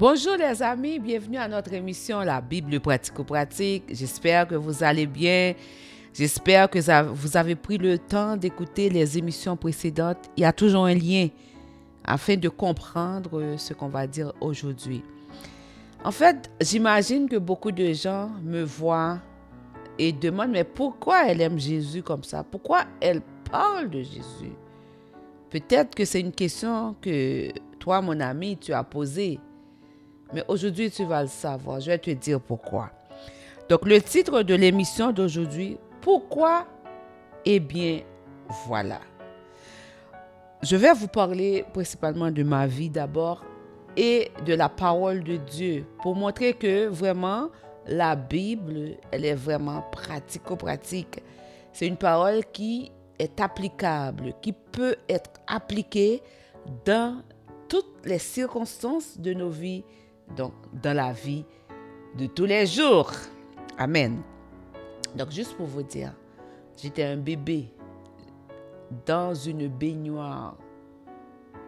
Bonjour les amis, bienvenue à notre émission La Bible pratico-pratique. J'espère que vous allez bien. J'espère que vous avez pris le temps d'écouter les émissions précédentes. Il y a toujours un lien afin de comprendre ce qu'on va dire aujourd'hui. En fait, j'imagine que beaucoup de gens me voient et demandent mais pourquoi elle aime Jésus comme ça? Pourquoi elle parle de Jésus? Peut-être que c'est une question que toi, mon ami, tu as posée. Mais aujourd'hui, tu vas le savoir. Je vais te dire pourquoi. Donc, le titre de l'émission d'aujourd'hui, pourquoi? Eh bien, voilà. Je vais vous parler principalement de ma vie d'abord et de la parole de Dieu pour montrer que vraiment, la Bible, elle est vraiment pratico-pratique. C'est une parole qui est applicable, qui peut être appliquée dans toutes les circonstances de nos vies, donc dans la vie de tous les jours. Amen. Donc, juste pour vous dire, j'étais un bébé dans une baignoire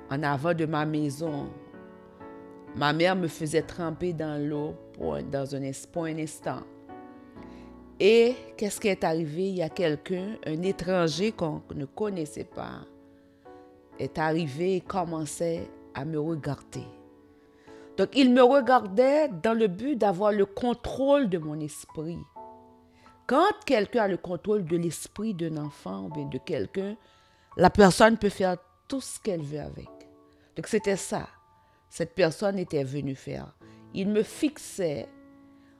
en avant de ma maison. Ma mère me faisait tremper dans l'eau pour un instant. Et qu'est-ce qui est arrivé? Il y a quelqu'un, un étranger qu'on ne connaissait pas, est arrivé et commençait à me regarder. Donc, il me regardait dans le but d'avoir le contrôle de mon esprit. Quand quelqu'un a le contrôle de l'esprit d'un enfant ou bien de quelqu'un, la personne peut faire tout ce qu'elle veut avec. Donc, c'était ça. Cette personne était venue faire. Il me fixait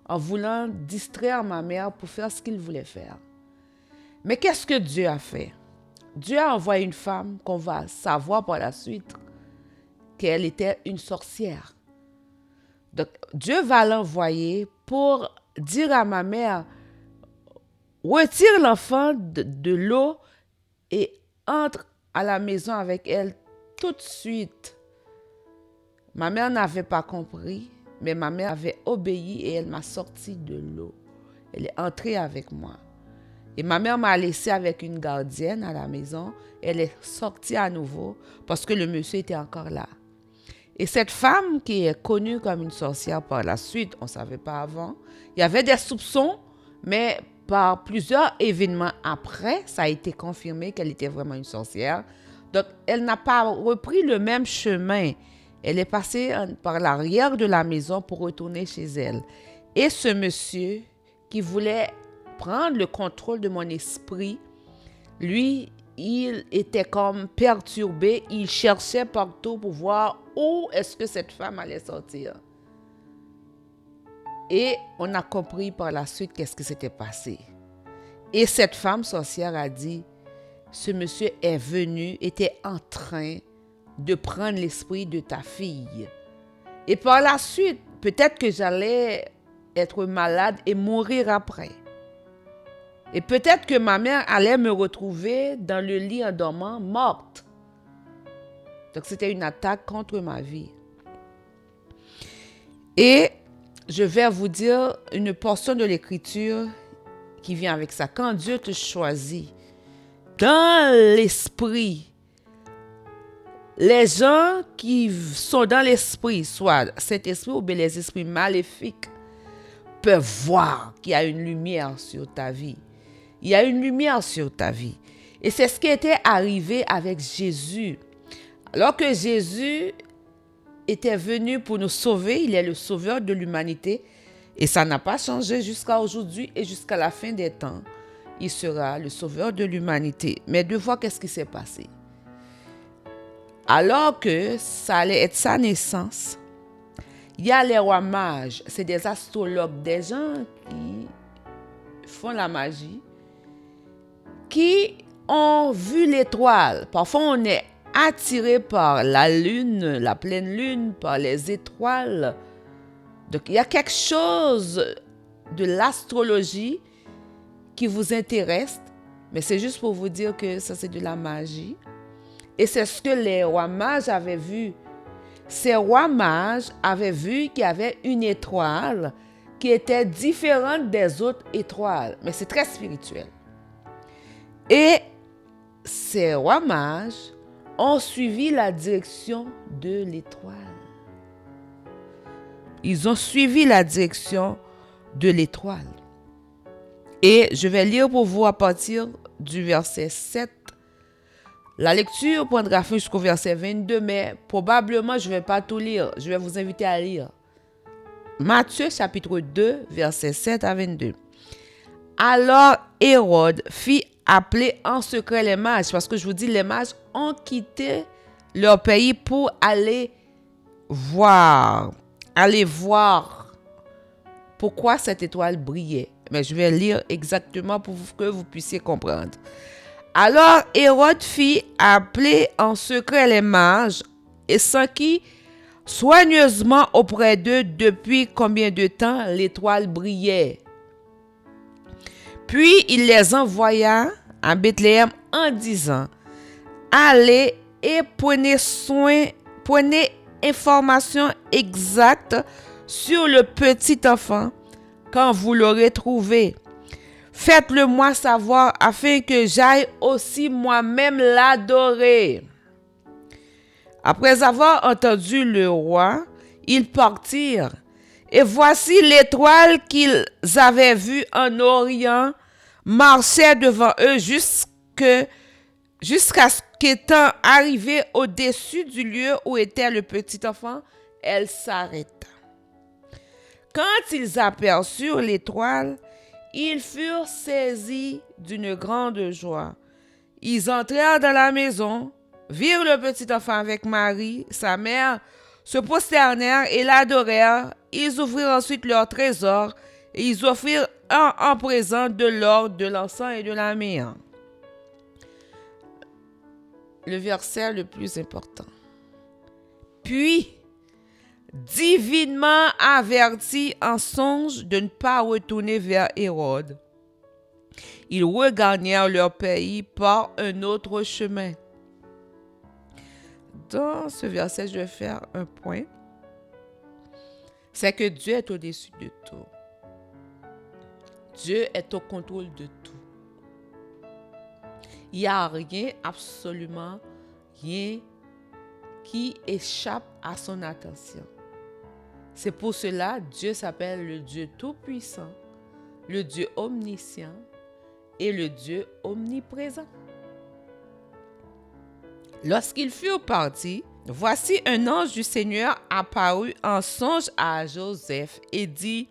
en voulant distraire ma mère pour faire ce qu'il voulait faire. Mais qu'est-ce que Dieu a fait? Dieu a envoyé une femme qu'on va savoir par la suite qu'elle était une sorcière. Donc, Dieu va l'envoyer pour dire à ma mère, retire l'enfant de l'eau et entre à la maison avec elle tout de suite. Ma mère n'avait pas compris, mais ma mère avait obéi et elle m'a sorti de l'eau. Elle est entrée avec moi. Et ma mère m'a laissé avec une gardienne à la maison. Elle est sortie à nouveau parce que le monsieur était encore là. Et cette femme qui est connue comme une sorcière par la suite, on ne savait pas avant, il y avait des soupçons, mais par plusieurs événements après, ça a été confirmé qu'elle était vraiment une sorcière. Donc, elle n'a pas repris le même chemin. Elle est passée par l'arrière de la maison pour retourner chez elle. Et ce monsieur qui voulait prendre le contrôle de mon esprit, lui, il était comme perturbé. Il cherchait partout pour voir où est-ce que cette femme allait sortir. Et on a compris par la suite qu'est-ce qui s'était passé. Et cette femme sorcière a dit, ce monsieur est venu, était en train de prendre l'esprit de ta fille. Et par la suite, peut-être que j'allais être malade et mourir après. Et peut-être que ma mère allait me retrouver dans le lit en dormant, morte. Donc, c'était une attaque contre ma vie. Et je vais vous dire une portion de l'Écriture qui vient avec ça. Quand Dieu te choisit, dans l'esprit, les gens qui sont dans l'esprit, soit cet esprit ou bien les esprits maléfiques, peuvent voir qu'il y a une lumière sur ta vie. Il y a une lumière sur ta vie. Et c'est ce qui était arrivé avec Jésus. Alors que Jésus était venu pour nous sauver, il est le sauveur de l'humanité. Et ça n'a pas changé jusqu'à aujourd'hui et jusqu'à la fin des temps. Il sera le sauveur de l'humanité. Mais de voir qu'est-ce qui s'est passé. Alors que ça allait être sa naissance, il y a les rois mages, c'est des astrologues, des gens qui font la magie, qui ont vu l'étoile. Parfois, on est attiré par la lune, la pleine lune, par les étoiles. Donc, il y a quelque chose de l'astrologie qui vous intéresse, mais c'est juste pour vous dire que ça, c'est de la magie. Et c'est ce que les rois mages avaient vu. Ces rois mages avaient vu qu'il y avait une étoile qui était différente des autres étoiles. Mais c'est très spirituel. Et ces rois mages ont suivi la direction de l'étoile. Ils ont suivi la direction de l'étoile. Et je vais lire pour vous à partir du verset 7. La lecture prendra fin jusqu'au verset 22, mais probablement je ne vais pas tout lire. Je vais vous inviter à lire. Matthieu chapitre 2, verset 7 à 22. Alors Hérode fit appeler en secret les mages, parce que je vous dis, les mages ont quitté leur pays pour aller voir pourquoi cette étoile brillait. Mais je vais lire exactement pour que vous puissiez comprendre. Alors Hérode fit appeler en secret les mages et s'enquit soigneusement auprès d'eux depuis combien de temps l'étoile brillait. Puis il les envoya à Bethléem en disant: allez et prenez information exacte sur le petit enfant quand vous l'aurez trouvé. Faites-le moi savoir afin que j'aille aussi moi-même l'adorer. Après avoir entendu le roi, ils partirent. Et voici l'étoile qu'ils avaient vue en Orient marchait devant eux jusqu'à ce qu'étant arrivée au-dessus du lieu où était le petit enfant, elle s'arrêta. Quand ils aperçurent l'étoile, ils furent saisis d'une grande joie. Ils entrèrent dans la maison, virent le petit enfant avec Marie, sa mère, se prosternèrent et l'adorèrent. Ils ouvrirent ensuite leur trésor et ils offrirent en présent de l'or, de l'encens et de la myrrhe. Le verset le plus important. Puis, divinement avertis en songe de ne pas retourner vers Hérode, ils regagnèrent leur pays par un autre chemin. Dans ce verset, je vais faire un point. C'est que Dieu est au-dessus de tout. Dieu est au contrôle de tout. Il n'y a rien, absolument rien, qui échappe à son attention. C'est pour cela que Dieu s'appelle le Dieu tout-puissant, le Dieu omniscient et le Dieu omniprésent. Lorsqu'ils furent partis, voici un ange du Seigneur apparut en songe à Joseph et dit: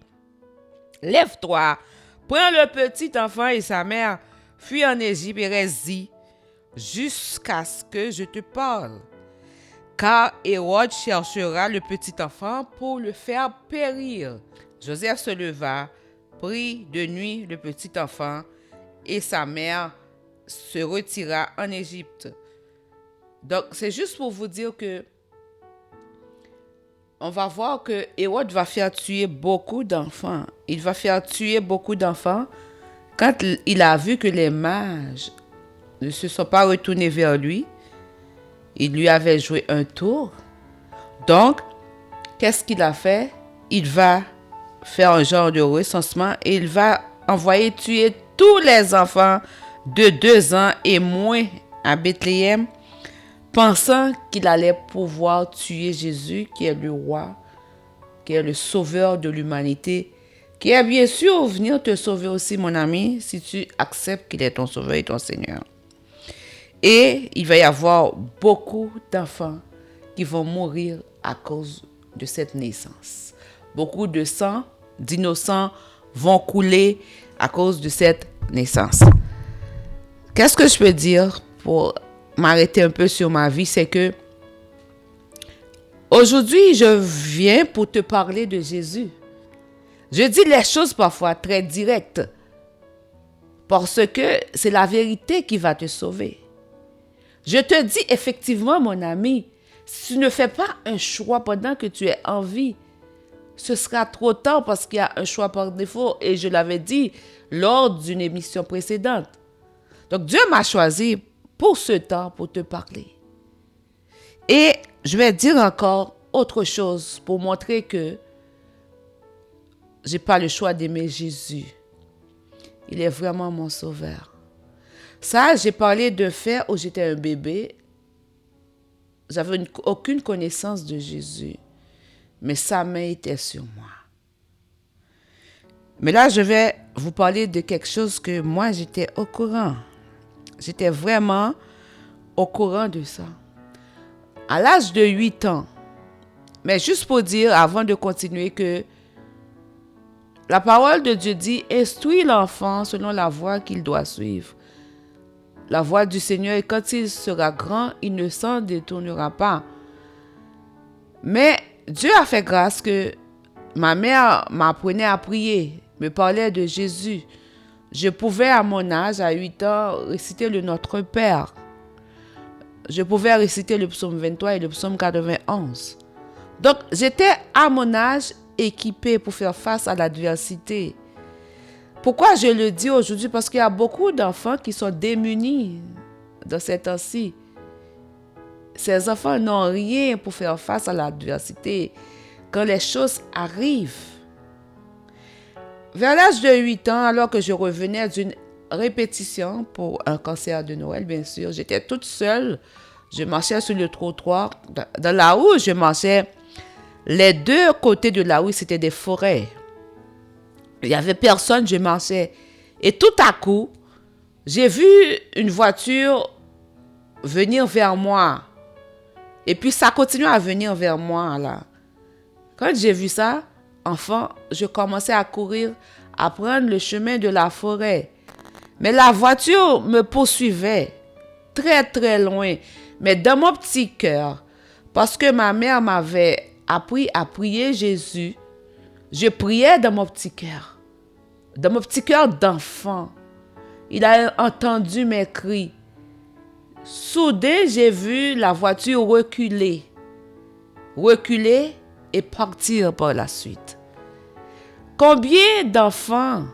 lève-toi, prends le petit enfant et sa mère, fuis en Égypte et reste-y jusqu'à ce que je te parle. Car Hérode cherchera le petit enfant pour le faire périr. Joseph se leva, prit de nuit le petit enfant et sa mère se retira en Égypte. Donc, c'est juste pour vous dire que on va voir que Hérode va faire tuer beaucoup d'enfants. Il va faire tuer beaucoup d'enfants quand il a vu que les mages ne se sont pas retournés vers lui. Il lui avait joué un tour. Donc, qu'est-ce qu'il a fait? Il va faire un genre de recensement et il va envoyer tuer tous les enfants de 2 ans et moins à Bethléem, pensant qu'il allait pouvoir tuer Jésus, qui est le roi, qui est le sauveur de l'humanité, qui est bien sûr venir te sauver aussi, mon ami, si tu acceptes qu'il est ton sauveur et ton Seigneur. Et il va y avoir beaucoup d'enfants qui vont mourir à cause de cette naissance. Beaucoup de sang d'innocents vont couler à cause de cette naissance. Qu'est-ce que je peux dire pour m'arrêter un peu sur ma vie? C'est que aujourd'hui, je viens pour te parler de Jésus. Je dis les choses parfois très directes parce que c'est la vérité qui va te sauver. Je te dis effectivement, mon ami, si tu ne fais pas un choix pendant que tu es en vie, ce sera trop tard parce qu'il y a un choix par défaut et je l'avais dit lors d'une émission précédente. Donc Dieu m'a choisi pour ce temps, pour te parler. Et je vais dire encore autre chose pour montrer que je n'ai pas le choix d'aimer Jésus. Il est vraiment mon sauveur. Ça, j'ai parlé de fait où j'étais un bébé. J'avais aucune connaissance de Jésus. mais sa main était sur moi. Mais là, je vais vous parler de quelque chose que moi, j'étais au courant. J'étais vraiment au courant de ça. À l'âge de 8 ans, mais juste pour dire, avant de continuer, que la parole de Dieu dit, instruis l'enfant selon la voie qu'il doit suivre. La voie du Seigneur, et quand il sera grand, il ne s'en détournera pas. Mais Dieu a fait grâce que ma mère m'apprenait à prier, me parlait de Jésus. Je pouvais, à mon âge, à 8 ans, réciter le Notre Père. Je pouvais réciter le psaume 23 et le psaume 91. Donc, j'étais, à mon âge, équipée pour faire face à l'adversité. Pourquoi je le dis aujourd'hui? Parce qu'il y a beaucoup d'enfants qui sont démunis dans ces temps-ci. Ces enfants n'ont rien pour faire face à l'adversité quand les choses arrivent. Vers l'âge de 8 ans, alors que je revenais d'une répétition pour un concert de Noël, bien sûr, j'étais toute seule. Je marchais sur le trottoir. Dans la rue, je marchais. Les deux côtés de la rue, c'était des forêts. Il n'y avait personne, je marchais. Et tout à coup, j'ai vu une voiture venir vers moi. Et puis, ça continue à venir vers moi, là. Quand j'ai vu ça, enfant, je commençais à courir, à prendre le chemin de la forêt. Mais la voiture me poursuivait très, très loin. Mais dans mon petit cœur, parce que ma mère m'avait appris à prier Jésus, je priais dans mon petit cœur. Dans mon petit cœur d'enfant. Il a entendu mes cris. Soudain, j'ai vu la voiture reculer. Reculer et partir par la suite. Combien d'enfants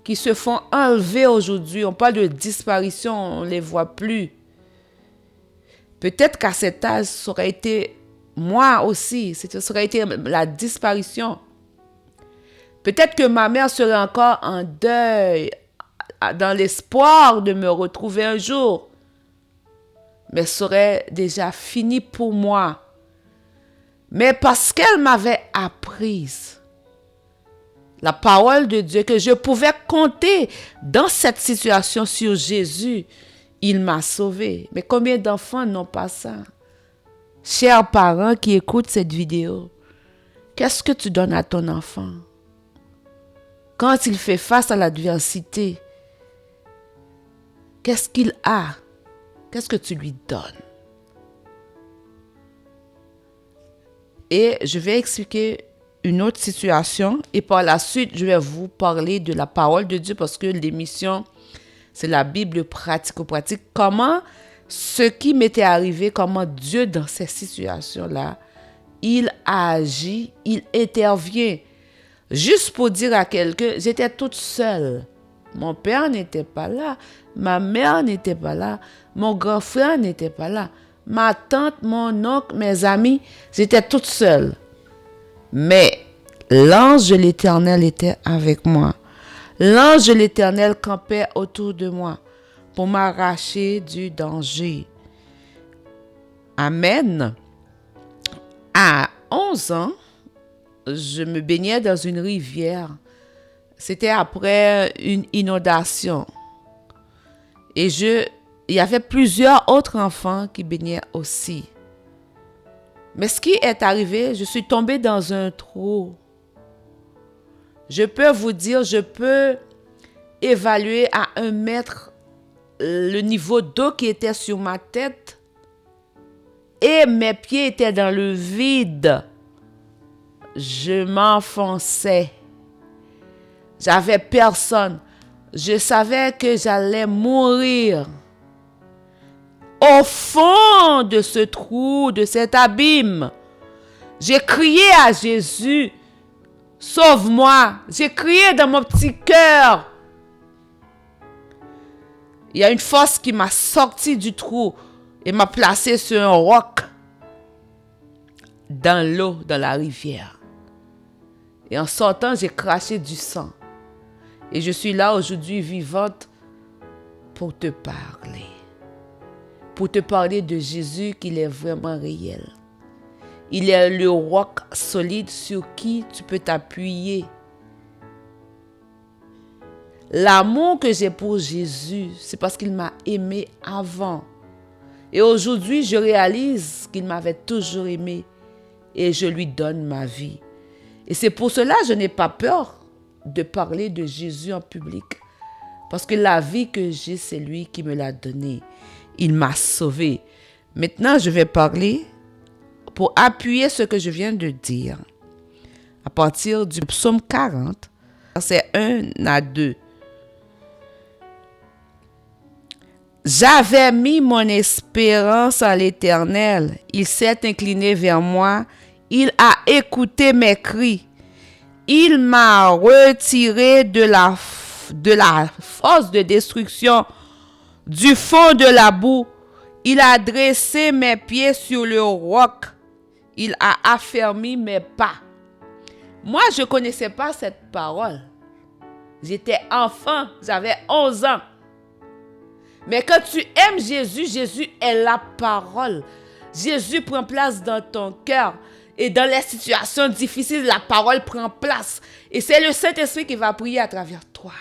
qui se font enlever aujourd'hui, on parle de disparition, on ne les voit plus. Peut-être qu'à cet âge, ça aurait été moi aussi, ça aurait été la disparition. Peut-être que ma mère serait encore en deuil, dans l'espoir de me retrouver un jour. Mais ça aurait déjà fini pour moi. Mais parce qu'elle m'avait apprise la parole de Dieu, que je pouvais compter dans cette situation sur Jésus, il m'a sauvé. Mais combien d'enfants n'ont pas ça? Chers parents qui écoutent cette vidéo, qu'est-ce que tu donnes à ton enfant? Quand il fait face à l'adversité, qu'est-ce qu'il a? Qu'est-ce que tu lui donnes? Et je vais expliquer une autre situation et par la suite, je vais vous parler de la parole de Dieu parce que l'émission, c'est la Bible pratico-pratique. Comment ce qui m'était arrivé, comment Dieu dans ces situations-là, il agit, il intervient. Juste pour dire à quelqu'un, j'étais toute seule. Mon père n'était pas là, ma mère n'était pas là, mon grand frère n'était pas là, ma tante, mon oncle, mes amis, j'étais toute seule. Mais l'ange de l'Éternel était avec moi. L'ange de l'Éternel campait autour de moi pour m'arracher du danger. Amen. À 11 ans, je me baignais dans une rivière. C'était après une inondation. Et il y avait plusieurs autres enfants qui baignaient aussi. Mais ce qui est arrivé, je suis tombée dans un trou. Je peux vous dire, je peux évaluer à 1 mètre le niveau d'eau qui était sur ma tête. Et mes pieds étaient dans le vide. Je m'enfonçais. J'avais personne. Je savais que j'allais mourir. Au fond de ce trou, de cet abîme, j'ai crié à Jésus, sauve-moi. J'ai crié dans mon petit cœur. Il y a une force qui m'a sorti du trou et m'a placé sur un roc dans l'eau, dans la rivière. Et en sortant, j'ai craché du sang. Et je suis là aujourd'hui vivante pour te parler. Pour te parler de Jésus, qu'il est vraiment réel. Il est le roc solide sur qui tu peux t'appuyer. L'amour que j'ai pour Jésus, c'est parce qu'il m'a aimé avant. Et aujourd'hui, je réalise qu'il m'avait toujours aimé et je lui donne ma vie. Et c'est pour cela que je n'ai pas peur de parler de Jésus en public. Parce que la vie que j'ai, c'est lui qui me l'a donnée. Il m'a sauvé. Maintenant, je vais parler pour appuyer ce que je viens de dire. À partir du psaume 40, versets 1 à 2. J'avais mis mon espérance en l'Éternel. Il s'est incliné vers moi. Il a écouté mes cris. Il m'a retiré de la fosse de destruction, du fond de la boue. Il a dressé mes pieds sur le roc. Il a affermi mes pas. Moi, je ne connaissais pas cette parole. J'étais enfant, j'avais 11 ans. Mais quand tu aimes Jésus, Jésus est la parole. Jésus prend place dans ton cœur. Et dans les situations difficiles, la parole prend place. Et c'est le Saint-Esprit qui va prier à travers toi.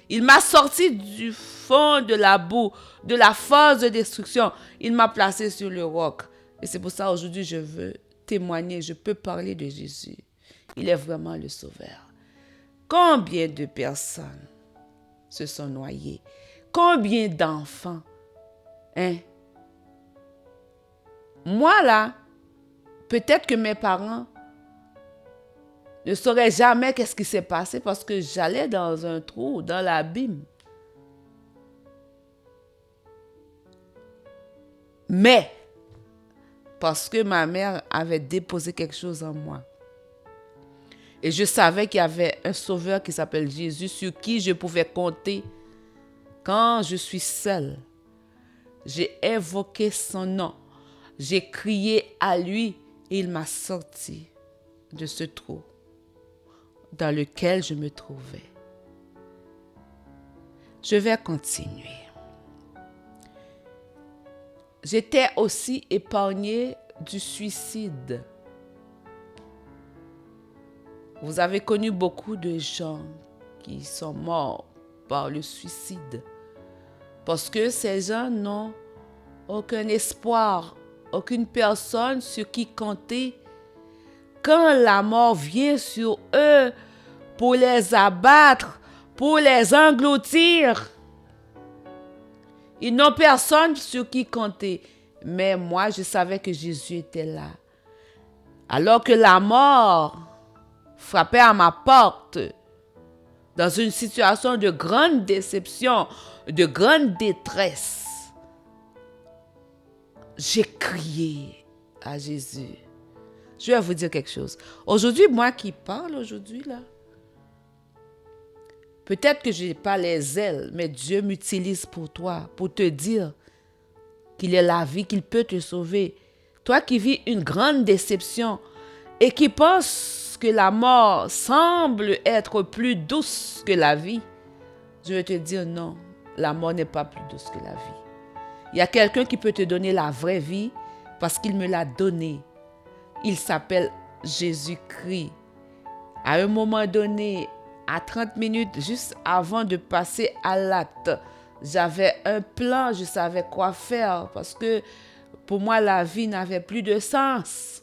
Il m'a sorti du fond de la boue, de la fosse de destruction. Il m'a placé sur le roc. Et c'est pour ça aujourd'hui je veux témoigner, je peux parler de Jésus. Il est vraiment le Sauveur. Combien de personnes se sont noyées? Combien d'enfants? Moi là, peut-être que mes parents ne sauraient jamais qu'est-ce qui s'est passé parce que j'allais dans un trou, dans l'abîme. Mais, parce que ma mère avait déposé quelque chose en moi. Et je savais qu'il y avait un sauveur qui s'appelle Jésus sur qui je pouvais compter quand je suis seule. J'ai invoqué son nom. J'ai crié à lui et il m'a sorti de ce trou dans lequel je me trouvais. Je vais continuer. J'étais aussi épargnée du suicide. Vous avez connu beaucoup de gens qui sont morts par le suicide parce que ces gens n'ont aucun espoir, aucune personne sur qui compter. Quand la mort vient sur eux pour les abattre, pour les engloutir, ils n'ont personne sur qui compter. Mais moi, je savais que Jésus était là. Alors que la mort frappait à ma porte, dans une situation de grande déception, de grande détresse, j'ai crié à Jésus. Je vais vous dire quelque chose. Aujourd'hui, moi qui parle aujourd'hui, là, peut-être que je n'ai pas les ailes, mais Dieu m'utilise pour toi, pour te dire qu'il est la vie, qu'il peut te sauver. Toi qui vis une grande déception et qui penses que la mort semble être plus douce que la vie, je vais te dire non, la mort n'est pas plus douce que la vie. Il y a quelqu'un qui peut te donner la vraie vie parce qu'il me l'a donnée. Il s'appelle Jésus-Christ. À un moment donné, à 30 minutes, juste avant de passer à l'acte, j'avais un plan, je savais quoi faire parce que pour moi, la vie n'avait plus de sens.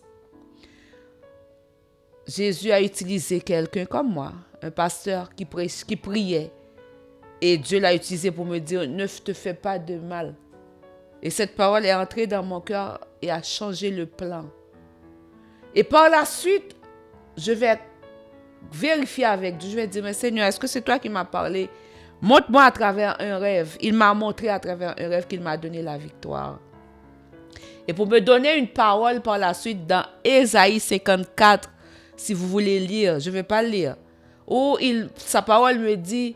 Jésus a utilisé quelqu'un comme moi, un pasteur qui priait. Et Dieu l'a utilisé pour me dire, ne te fais pas de mal. Et cette parole est entrée dans mon cœur et a changé le plan. Et par la suite, je vais vérifier avec Dieu. Je vais dire, mais Seigneur, est-ce que c'est toi qui m'as parlé? Montre-moi à travers un rêve. Il m'a montré à travers un rêve qu'il m'a donné la victoire. Et pour me donner une parole par la suite dans Ésaïe 54, si vous voulez lire, je ne vais pas lire, où sa parole me dit,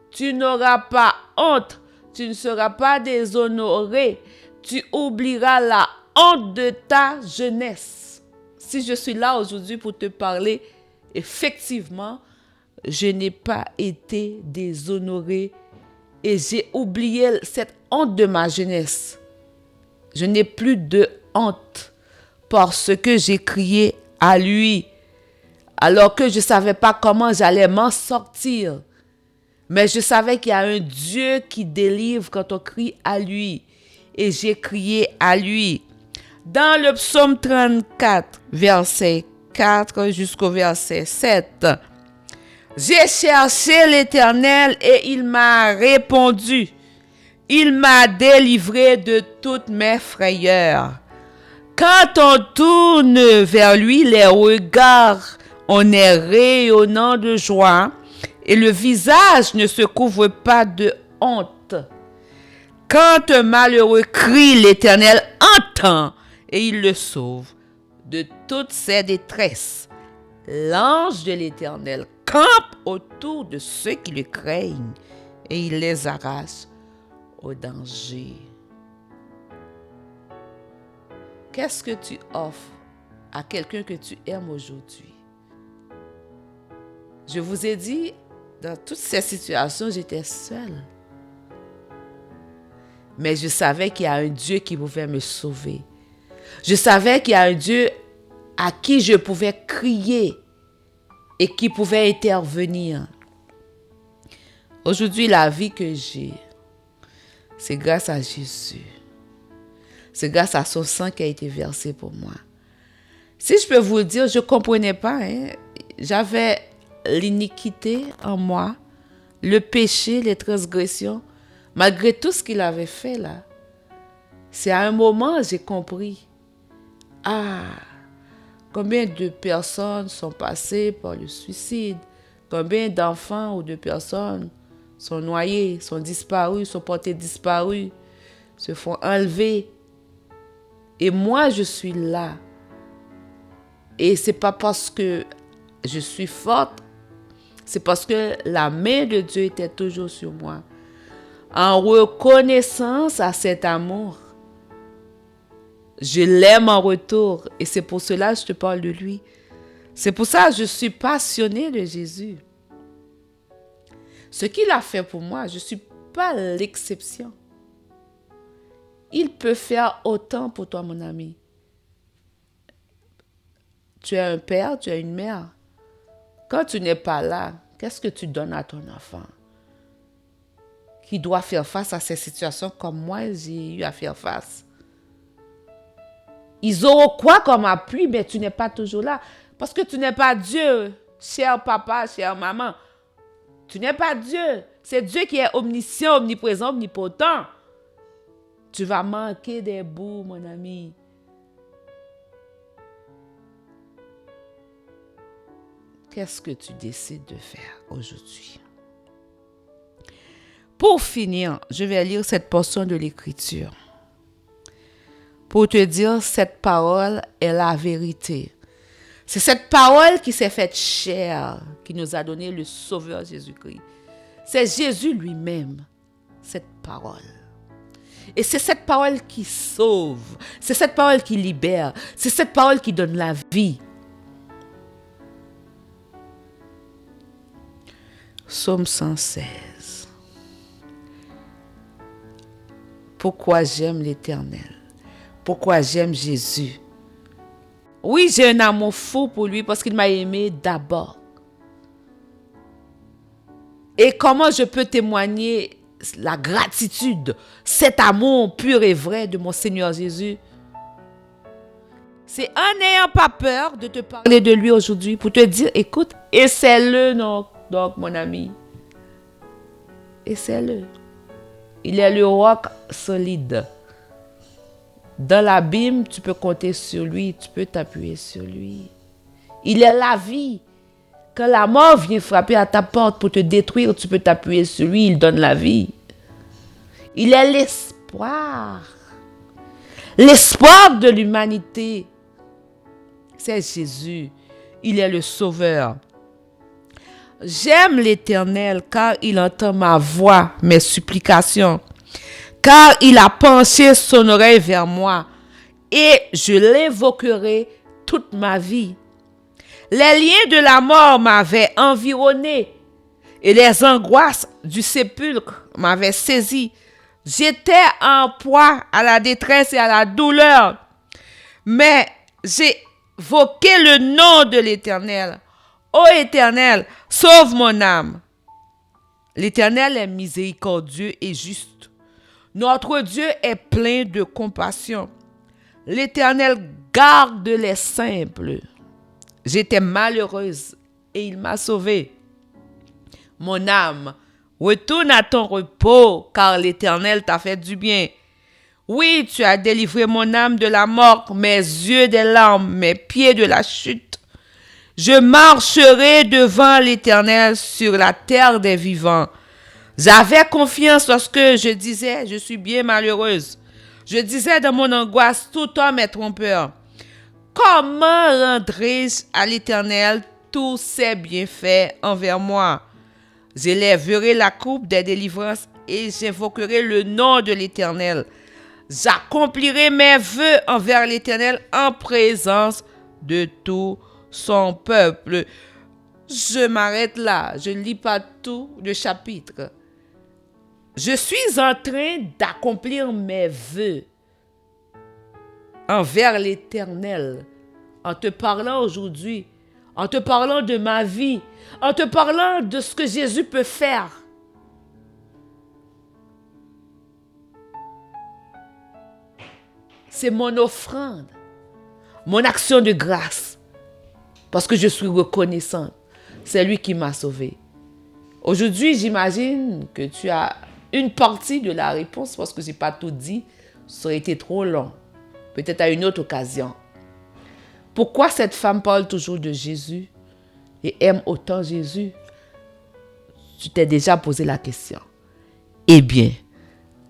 tu n'auras pas honte, tu ne seras pas déshonoré, tu oublieras la honte de ta jeunesse. Si je suis là aujourd'hui pour te parler, effectivement, je n'ai pas été déshonoré et j'ai oublié cette honte de ma jeunesse. Je n'ai plus de honte. parce que j'ai crié à lui, alors que je ne savais pas comment j'allais m'en sortir. Mais je savais qu'il y a un Dieu qui délivre quand on crie à lui. Et j'ai crié à lui. Dans le psaume 34, verset 4 jusqu'au verset 7, j'ai cherché l'Éternel et il m'a répondu. Il m'a délivré de toutes mes frayeurs. Quand on tourne vers lui les regards, on est rayonnant de joie et le visage ne se couvre pas de honte. Quand un malheureux crie, l'Éternel entend et il le sauve de toutes ses détresses. L'ange de l'Éternel campe autour de ceux qui le craignent et il les arrache au danger. Qu'est-ce que tu offres à quelqu'un que tu aimes aujourd'hui? Je vous ai dit, dans toutes ces situations, j'étais seule. Mais je savais qu'il y a un Dieu qui pouvait me sauver. Je savais qu'il y a un Dieu à qui je pouvais crier et qui pouvait intervenir. Aujourd'hui, la vie que j'ai, c'est grâce à Jésus. C'est grâce à son sang qui a été versé pour moi. Si je peux vous le dire, je ne comprenais pas. J'avais l'iniquité en moi, le péché, les transgressions, malgré tout ce qu'il avait fait là. C'est à un moment j'ai compris. Combien de personnes sont passées par le suicide? Combien d'enfants ou de personnes sont noyés, sont disparus, sont portés disparus, se font enlever. Et moi, je suis là. Et ce n'est pas parce que je suis forte, c'est parce que la main de Dieu était toujours sur moi. En reconnaissance à cet amour, je l'aime en retour. Et c'est pour cela que je te parle de lui. C'est pour ça que je suis passionnée de Jésus. Ce qu'il a fait pour moi, je ne suis pas l'exception. Il peut faire autant pour toi, mon ami. Tu es un père, tu es une mère. Quand tu n'es pas là, qu'est-ce que tu donnes à ton enfant qui doit faire face à ces situations comme moi, j'ai eu à faire face? Ils auront quoi comme appui, mais tu n'es pas toujours là. Parce que tu n'es pas Dieu, cher papa, chère maman. Tu n'es pas Dieu. C'est Dieu qui est omniscient, omniprésent, omnipotent. Tu vas manquer des bouts, mon ami. Qu'est-ce que tu décides de faire aujourd'hui? Pour finir, je vais lire cette portion de l'Écriture. Pour te dire, cette parole est la vérité. C'est cette parole qui s'est faite chair, qui nous a donné le Sauveur Jésus-Christ. C'est Jésus lui-même, cette parole. Et c'est cette parole qui sauve. C'est cette parole qui libère. C'est cette parole qui donne la vie. Psaume 116. Pourquoi j'aime l'Éternel? Pourquoi j'aime Jésus? Oui, j'ai un amour fou pour lui parce qu'il m'a aimé d'abord. Et comment je peux témoigner la gratitude, cet amour pur et vrai de mon Seigneur Jésus? C'est en n'ayant pas peur de te parler de lui aujourd'hui pour te dire, écoute, essaie-le donc mon ami. Essaie-le. Il est le roc solide. Dans l'abîme, tu peux compter sur lui, tu peux t'appuyer sur lui. Il est la vie. Quand la mort vient frapper à ta porte pour te détruire, tu peux t'appuyer sur lui, il donne la vie. Il est l'espoir. L'espoir de l'humanité. C'est Jésus. Il est le Sauveur. J'aime l'Éternel car il entend ma voix, mes supplications. Car il a penché son oreille vers moi et je l'invoquerai toute ma vie. Les liens de la mort m'avaient environné et les angoisses du sépulcre m'avaient saisi. J'étais en proie à la détresse et à la douleur. Mais j'ai invoqué le nom de l'Éternel. Ô Éternel, sauve mon âme. L'Éternel est miséricordieux et juste. Notre Dieu est plein de compassion. L'Éternel garde les simples. J'étais malheureuse et il m'a sauvée. Mon âme, retourne à ton repos, car l'Éternel t'a fait du bien. Oui, tu as délivré mon âme de la mort, mes yeux des larmes, mes pieds de la chute. Je marcherai devant l'Éternel sur la terre des vivants. J'avais confiance lorsque je disais, je suis bien malheureuse. Je disais dans mon angoisse, tout homme est trompeur. Comment rendrai-je à l'Éternel tous ses bienfaits envers moi? J'élèverai la coupe des délivrances et j'invoquerai le nom de l'Éternel. J'accomplirai mes vœux envers l'Éternel en présence de tout son peuple. Je m'arrête là, je ne lis pas tout le chapitre. Je suis en train d'accomplir mes vœux envers l'Éternel en te parlant aujourd'hui, en te parlant de ma vie, en te parlant de ce que Jésus peut faire. C'est mon offrande, mon action de grâce, parce que je suis reconnaissante. C'est lui qui m'a sauvée. Aujourd'hui, j'imagine que tu as une partie de la réponse parce que je n'ai pas tout dit. Ça aurait été trop long. Peut-être à une autre occasion. Pourquoi cette femme parle toujours de Jésus et aime autant Jésus? Tu t'es déjà posé la question. Eh bien,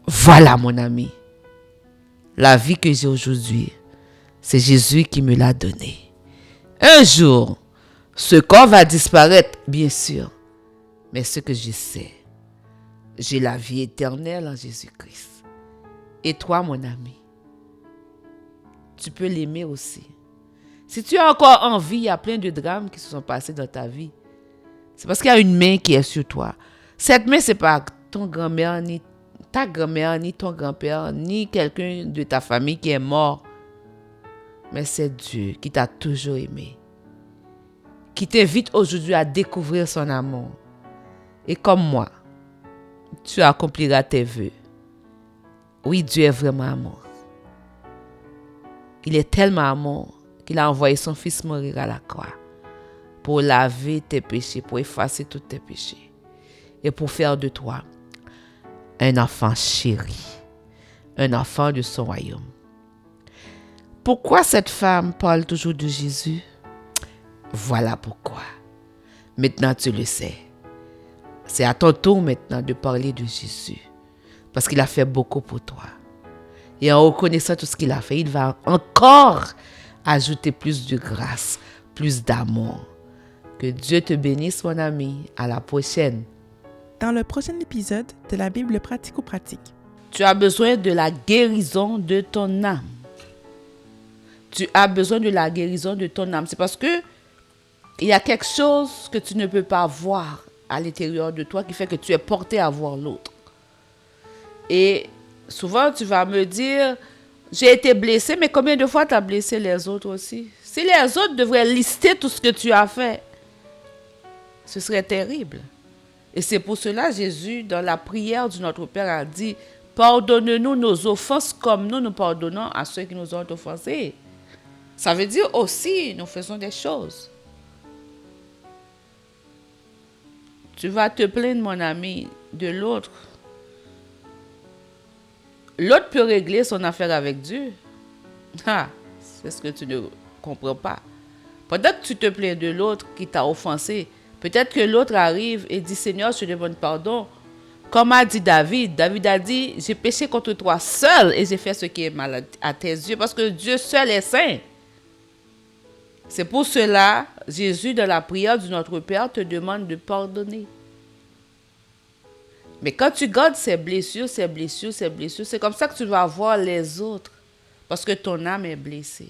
voilà mon ami. La vie que j'ai aujourd'hui, c'est Jésus qui me l'a donnée. Un jour, ce corps va disparaître, bien sûr. Mais ce que je sais, j'ai la vie éternelle en Jésus-Christ. Et toi, mon ami, tu peux l'aimer aussi. Si tu as encore envie, il y a plein de drames qui se sont passés dans ta vie. C'est parce qu'il y a une main qui est sur toi. Cette main, ce n'est pas ton grand-mère, ni ta grand-mère, ni ton grand-père, ni quelqu'un de ta famille qui est mort. Mais c'est Dieu qui t'a toujours aimé. Qui t'invite aujourd'hui à découvrir son amour. Et comme moi, tu accompliras tes vœux. Oui, Dieu est vraiment amour. Il est tellement amour qu'il a envoyé son fils mourir à la croix pour laver tes péchés, pour effacer tous tes péchés et pour faire de toi un enfant chéri, un enfant de son royaume. Pourquoi cette femme parle toujours de Jésus? Voilà pourquoi. Maintenant, tu le sais. C'est à ton tour maintenant de parler de Jésus. Parce qu'il a fait beaucoup pour toi. Et en reconnaissant tout ce qu'il a fait, il va encore ajouter plus de grâce, plus d'amour. Que Dieu te bénisse, mon ami. À la prochaine. Dans le prochain épisode de la Bible pratico-pratique. Tu as besoin de la guérison de ton âme. Tu as besoin de la guérison de ton âme. C'est parce que il y a quelque chose que tu ne peux pas voir à l'intérieur de toi qui fait que tu es porté à voir l'autre. Et souvent, tu vas me dire, j'ai été blessé, mais combien de fois tu as blessé les autres aussi? Si les autres devraient lister tout ce que tu as fait, ce serait terrible. Et c'est pour cela, Jésus, dans la prière du Notre Père, a dit, pardonne-nous nos offenses comme nous pardonnons à ceux qui nous ont offensés. Ça veut dire aussi, nous faisons des choses. Tu vas te plaindre, mon ami, de l'autre. L'autre peut régler son affaire avec Dieu. C'est ce que tu ne comprends pas. Pendant que tu te plains de l'autre qui t'a offensé, peut-être que l'autre arrive et dit, Seigneur, je te demande pardon. Comme a dit David, David a dit, j'ai péché contre toi seul et j'ai fait ce qui est mal à tes yeux parce que Dieu seul est saint. C'est pour cela, Jésus, dans la prière du Notre Père, te demande de pardonner. Mais quand tu gardes ces blessures, c'est comme ça que tu vas voir les autres. Parce que ton âme est blessée.